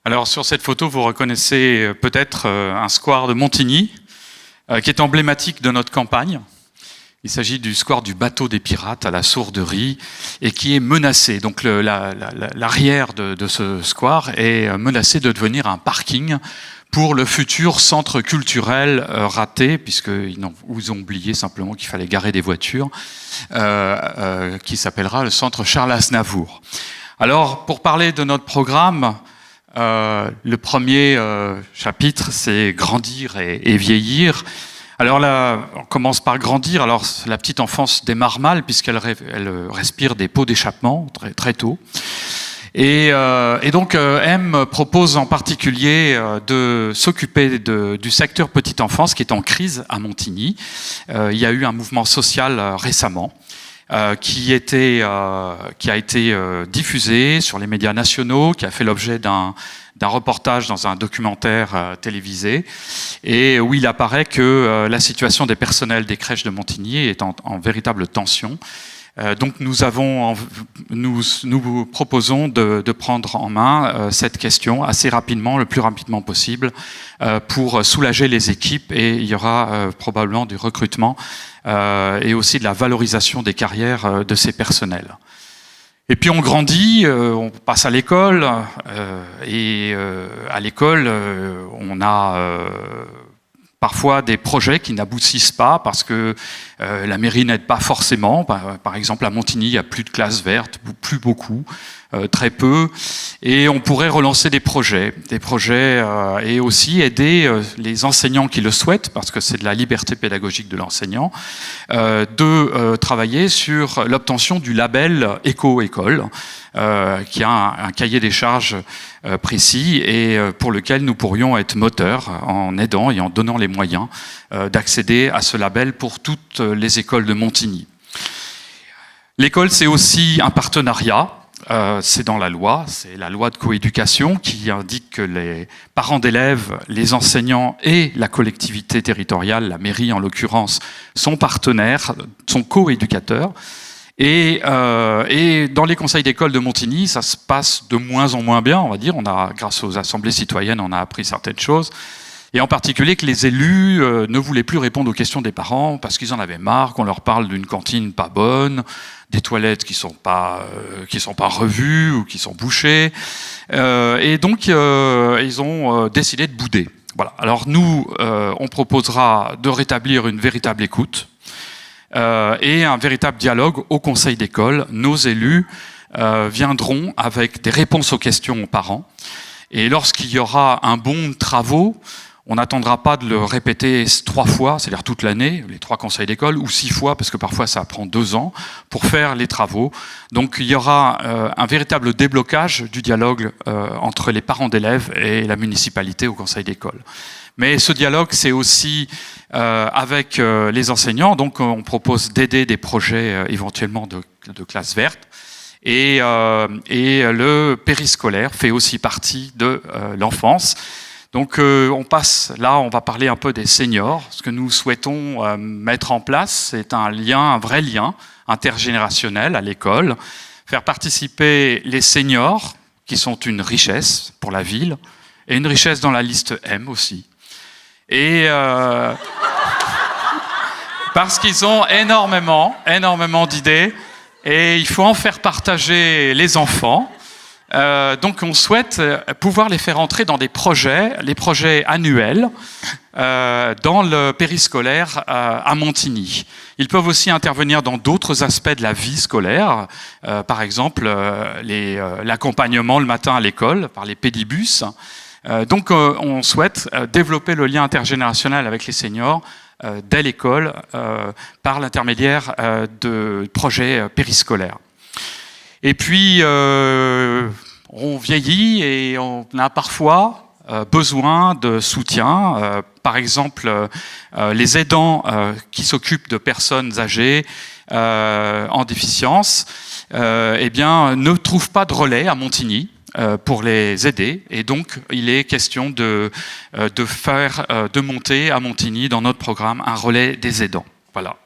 Alors sur cette photo, vous reconnaissez peut-être un square de Montigny, qui est emblématique de notre campagne. Il s'agit du square du bateau des pirates à la Sourderie et qui est menacé. Donc l'arrière de ce square est menacé de devenir un parking pour le futur centre culturel raté, puisqu'ils ont oublié simplement qu'il fallait garer des voitures, qui s'appellera le centre Charles Aznavour. Alors, pour parler de notre programme, le premier chapitre, c'est grandir et vieillir. Alors là, on commence par grandir. Alors la petite enfance démarre mal puisqu'elle respire des pots d'échappement très, très tôt. Et donc M propose en particulier de s'occuper du secteur petite enfance qui est en crise à Montigny. Il y a eu un mouvement social récemment qui a été diffusé sur les médias nationaux, qui a fait l'objet d'un reportage dans un documentaire télévisé, et où il apparaît que la situation des personnels des crèches de Montigny est en véritable tension. Donc nous proposons de prendre en main cette question assez rapidement, le plus rapidement possible, pour soulager les équipes, et il y aura probablement du recrutement et aussi de la valorisation des carrières de ces personnels. Et puis on grandit, on passe à l'école, et à l'école on a parfois des projets qui n'aboutissent pas parce que la mairie n'aide pas forcément. Par exemple, à Montigny, il n'y a plus de classes vertes, plus beaucoup, très peu. Et on pourrait relancer des projets et aussi aider les enseignants qui le souhaitent, parce que c'est de la liberté pédagogique de l'enseignant, de travailler sur l'obtention du label Éco-École, qui a un cahier des charges précis et pour lequel nous pourrions être moteurs en aidant et en donnant les moyens d'accéder à ce label pour toutes les écoles de Montigny. L'école, c'est aussi un partenariat. C'est dans la loi, c'est la loi de coéducation qui indique que les parents d'élèves, les enseignants et la collectivité territoriale, la mairie en l'occurrence, sont partenaires, sont coéducateurs. Et dans les conseils d'école de Montigny, ça se passe de moins en moins bien, on va dire. Grâce aux assemblées citoyennes, on a appris certaines choses. Et en particulier que les élus ne voulaient plus répondre aux questions des parents parce qu'ils en avaient marre, qu'on leur parle d'une cantine pas bonne, des toilettes qui sont pas revues ou qui sont bouchées. Et donc, ils ont décidé de bouder. Voilà. Alors nous, on proposera de rétablir une véritable écoute et un véritable dialogue au conseil d'école. Nos élus viendront avec des réponses aux questions aux parents. Et lorsqu'il y aura un bon de travaux, on n'attendra pas de le répéter 3 fois, c'est-à-dire toute l'année, les 3 conseils d'école, ou 6 fois, parce que parfois ça prend 2 ans, pour faire les travaux. Donc il y aura un véritable déblocage du dialogue entre les parents d'élèves et la municipalité au conseil d'école. Mais ce dialogue, c'est aussi avec les enseignants, donc on propose d'aider des projets éventuellement de classes vertes. Et le périscolaire fait aussi partie de l'enfance. Donc on va parler un peu des seniors. Ce que nous souhaitons mettre en place, c'est un vrai lien intergénérationnel à l'école, faire participer les seniors, qui sont une richesse pour la ville, et une richesse dans la liste M aussi. Et parce qu'ils ont énormément d'idées, et il faut en faire partager les enfants. Donc on souhaite pouvoir les faire entrer dans les projets annuels dans le périscolaire à Montigny. Ils peuvent aussi intervenir dans d'autres aspects de la vie scolaire, par exemple l'accompagnement le matin à l'école par les pédibus. Donc on souhaite développer le lien intergénérationnel avec les seniors dès l'école par l'intermédiaire de projets périscolaires. Et puis, on vieillit et on a parfois besoin de soutien. Par exemple, les aidants qui s'occupent de personnes âgées en déficience, ne trouvent pas de relais à Montigny pour les aider. Et donc, il est question de monter à Montigny dans notre programme un relais des aidants. Voilà.